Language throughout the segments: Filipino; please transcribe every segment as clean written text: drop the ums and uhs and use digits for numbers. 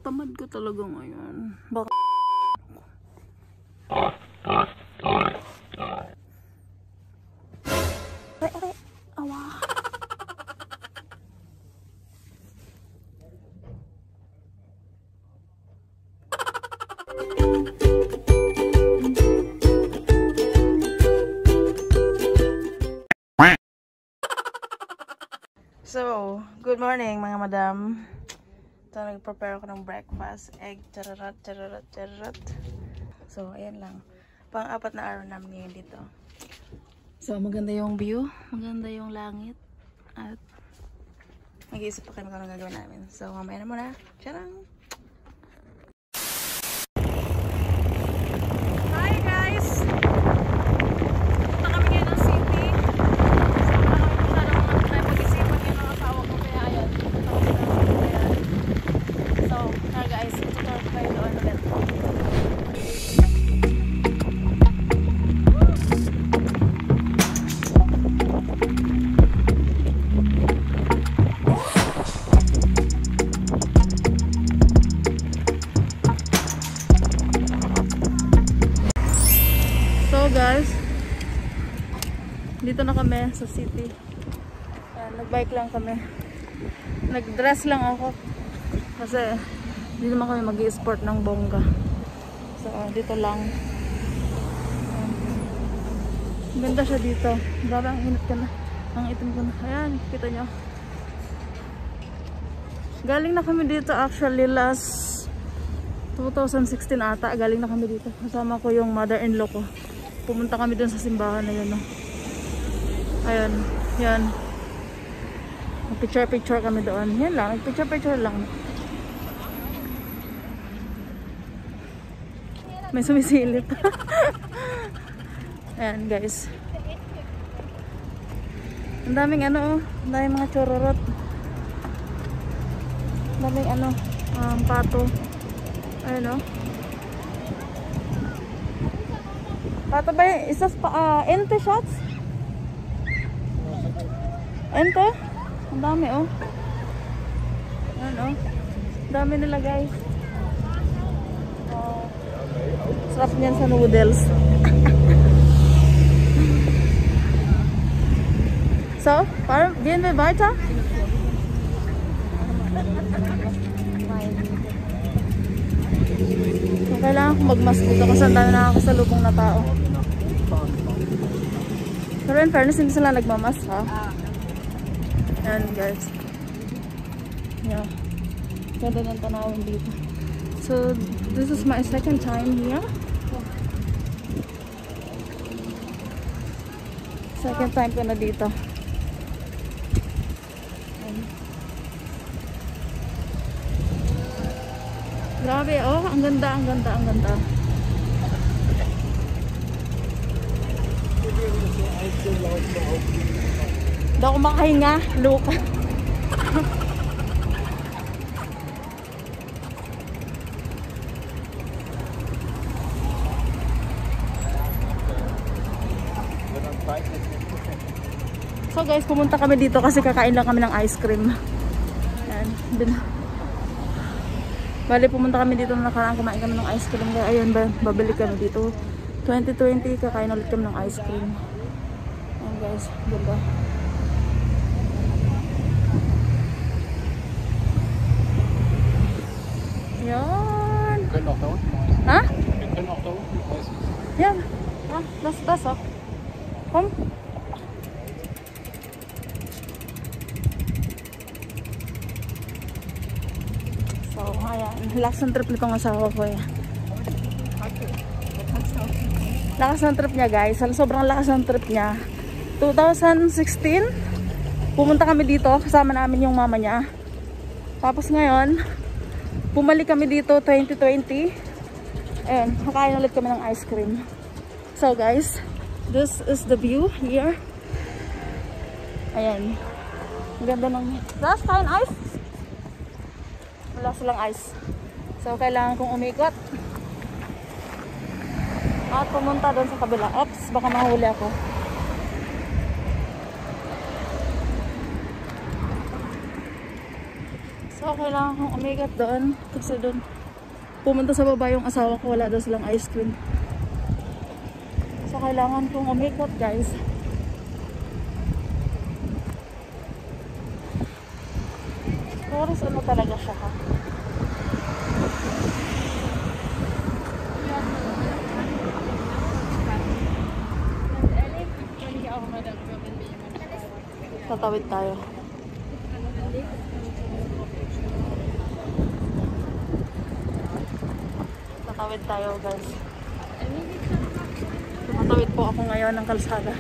Tamad ko talaga ngayon. Baka aray, awa. So, good morning mga madam. Ito, nag-prepare ako ng breakfast. Egg, chararat, chararat, chararat. So, ayan lang. Pang-apat na araw namin ngayon dito. So, maganda yung view. Maganda yung langit. At mag-iisip pa kami kung anong gagawin namin. So, mamaya na muna. Charang! Hi guys! Punta kami ngayon ng city. Guys, dito na kami sa city. Nag-bike lang kami. Nag-dress lang ako kasi hindi naman kami mag-i-sport ng bongga. So dito lang. Ganda siya dito. Grabe, ang init ka na. Ang itim ko na. Ayan, kita nyo. Galing na kami dito actually last 2016 ata. Galing na kami dito. Kasama ko yung mother-in-law ko. Pumunta kami dun sa simbahan na yun, no? Ayun, yan. Picture-picture kami doon. Yan lang, picture-picture lang. May sumisilip. Ayan, guys. Ang daming ano, ang daming mga chororot. Ang daming ano, pato. Ayun, no? Pato ba yun? Isas pa, ente shots? Ente? Ang dami, oh. Ayan, oh. Ang dami nila, guys. Oh. Sarap niyan sa noodles. So, parang, gehen wir weiter? So, kailangan ko mag-mask dito kasi ang dami nakakasalubong na tao. Pero in fairness, hindi sila nagmamask, ha? Ayan, guys. Yeah. Ganda ng tanawin dito. So, this is my second time here. Second time ko na dito. Grabe, oh. Ang ganda, ang ganda, ang ganda. Hindi ako makahinga, Luka. So guys, pumunta kami dito kasi kakain lang kami ng ice cream. Ayan, din. Bali, pumunta kami dito na nakaraan, kumain kami ng ice cream. Kaya ayun, babalik kami dito. 2020, kakain ulit kami ng ice cream. Ayan guys, ganda. Yan. Ha? Yan. Ja, das ist besser. Komm. So, ayan. Lakas ng trip nitong asawa ko eh. Lakas ng trip niya guys. Sobrang lakas ng trip niya. 2016, pumunta kami dito. Kasama namin yung mama niya. Tapos ngayon, bumalik kami dito 2020. Ayan, kakain ulit kami ng ice cream. So guys, this is the view here. Ayan. Ang ganda ng... Last time ice? Wala silang ice. So kailangan kong umikot. At pumunta doon sa kabila. Oops, baka mahuli ako. So, kailangan kong umigat doon. Kasi doon, pumunta sa baba yung asawa ko. Wala daw silang ice cream. So, kailangan kong umikot, guys. Tourist ano talaga siya, ha? Tatawid tayo. Tatawid tayo, guys. Tumatawid po ako ngayon ng kalsada.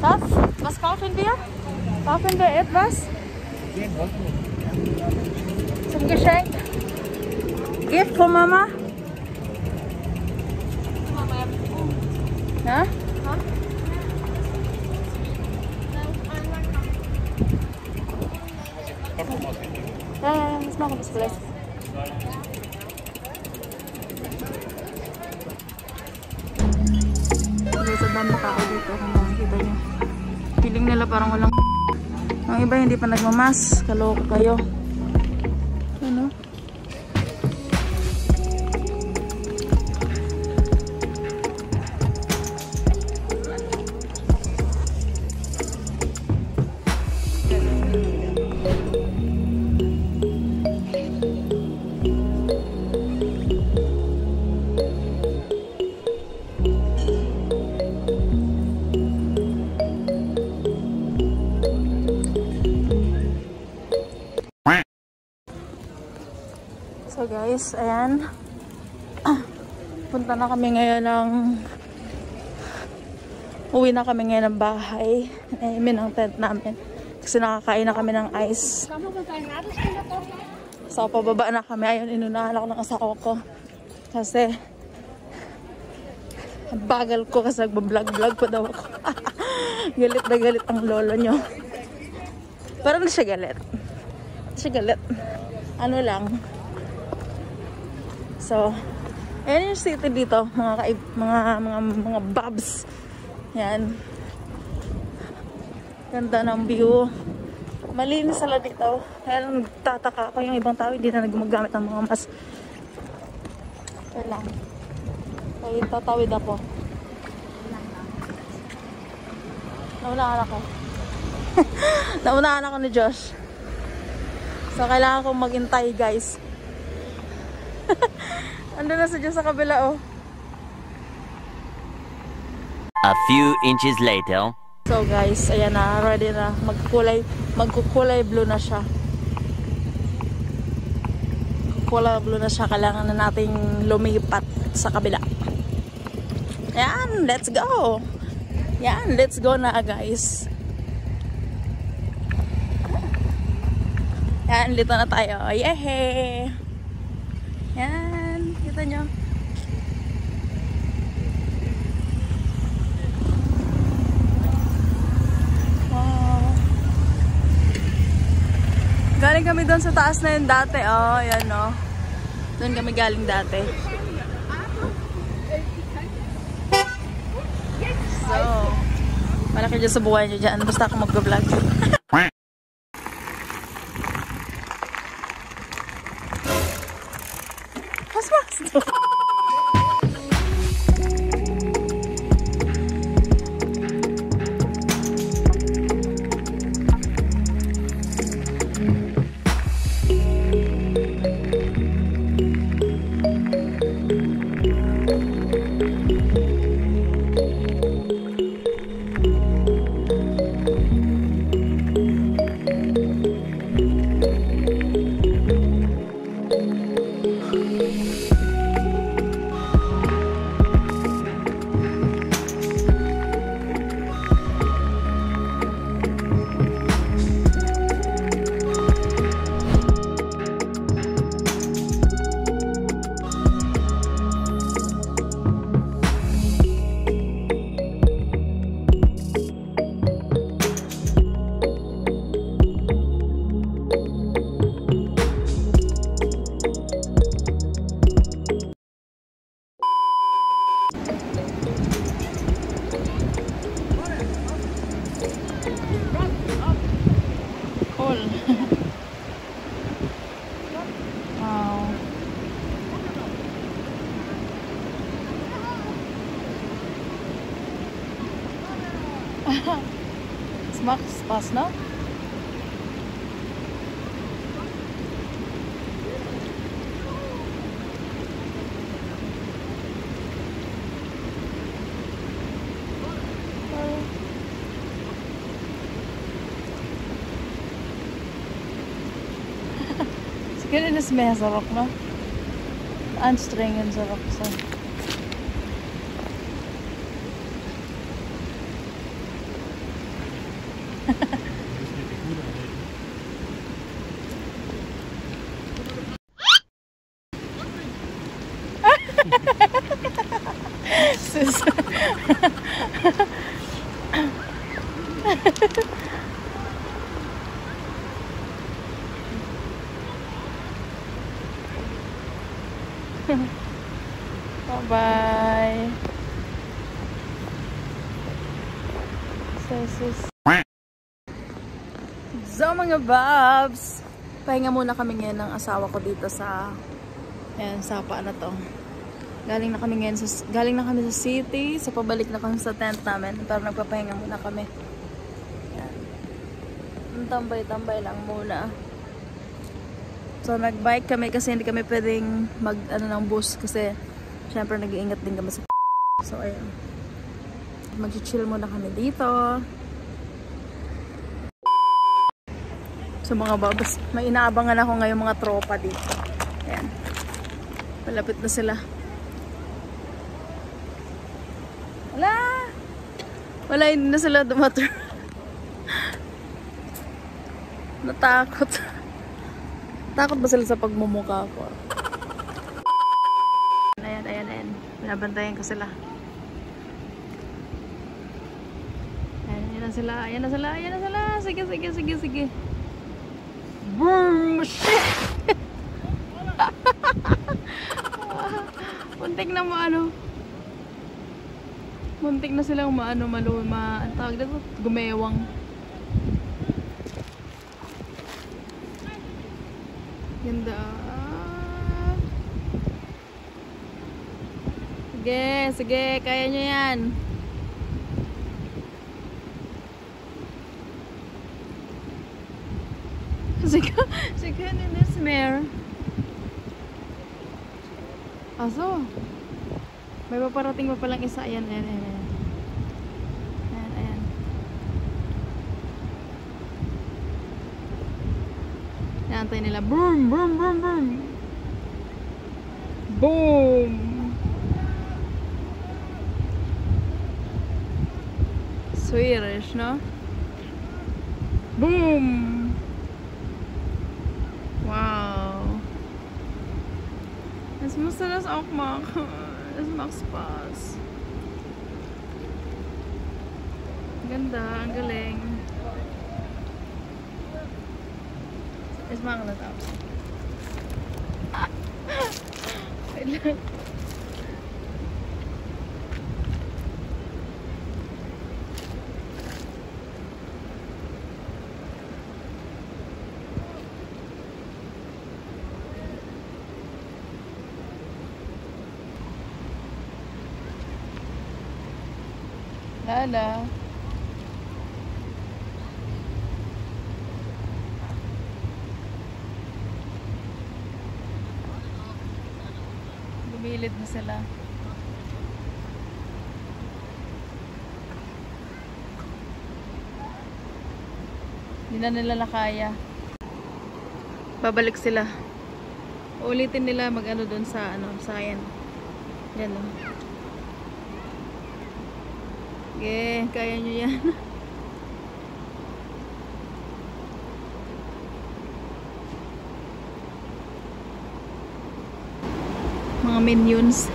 Das? Was kaufen wir? Kaufen wir etwas? Zum Geschenk? Gift for Mama? Ja? Ja, das machen wir vielleicht. Sa dami tao dito kung makikita nyo. Feeling nila parang walang ang iba hindi pa nagmamas. Kaloko kayo. Ano? So guys, ayan. Punta na kami ngayon ng uwi na kami ngayon ng bahay. Naimin ang tent namin. Kasi nakakain na kami ng ice. So pababa na kami. Ayun, inunahan ako ng asawa ko. Kasi ang bagal ko kasi nagbablog-vlog pa daw ako. Galit na galit ang lolo nyo. Pero hindi siya galit. Hindi siya galit. Ano lang. So, ayan yung city dito, mga babs. Yan. Ganda ng view. Malinis sila dito. Kaya lang nagtataka ako yung ibang tao hindi na gumagamit ng mga mask. Kaya lang. Kaya tatawid ako. Naunahan ako. Naunahan ako ni Josh. So, kailangan kong maghintay, guys. Ando na sa Diyos sa kabila, oh. A few inches later. So guys, ayan na, ready na. Magkukulay blue na siya. Kulay blue na siya. Kailangan na nating lumipat sa kabila. Ayan, let's go. Ayan, let's go na, guys. Ayan, dito na tayo. Yehey! Yan, kita nyo. Wow. Galing kami doon sa taas na yun dati. Oh, yan oh. Doon kami galing dati. So, malaki dyan sa buhay nyo dyan. Basta ako mag-vlog. Max pass, no? Siguro nasmeh sa rock, no? Anstrengen sa rock sa. Sus. Bye-bye. So mga babs, pahinga muna kami ngayon ng asawa ko dito sa sapa na to. Galing na kami sa city, sa pabalik na kami sa tent namin, pero nagpapahinga muna kami. Yan. Tambay-tambay lang muna. So nag-bike kami kasi hindi kami pwedeng ng bus kasi syempre nag-iingat din kami sa so ayun. Mag-chill muna kami dito. So mga babas, may inaabangan ako ngayon mga tropa dito. Ayan. Malapit na sila. Wala, hindi na sila dumatur. Natakot. Takot ba sila sa pagmumukha ko? Ayan. Binabantayan ko sila. Ayan na sila. Sige. Boom! Shit! Muntik na Muntik na silang tawag dito, gumewang. Ganda. Sige, kaya nyo yan. Sige, ninismer. Aso. May paparating pa palang isa. Ayan. Naantay nila. Boom! Boom! Swedish, no? Boom! Wow! Es musste das auch machen. Es macht Spaß. Ganda, ang galing. Es machen das auch. Lala. Gumilid na sila. Hindi na nila nakaya. Babalik sila. Ulitin nila mag-ano doon sa sa yan o. Kaya nyo yan. Mga minions.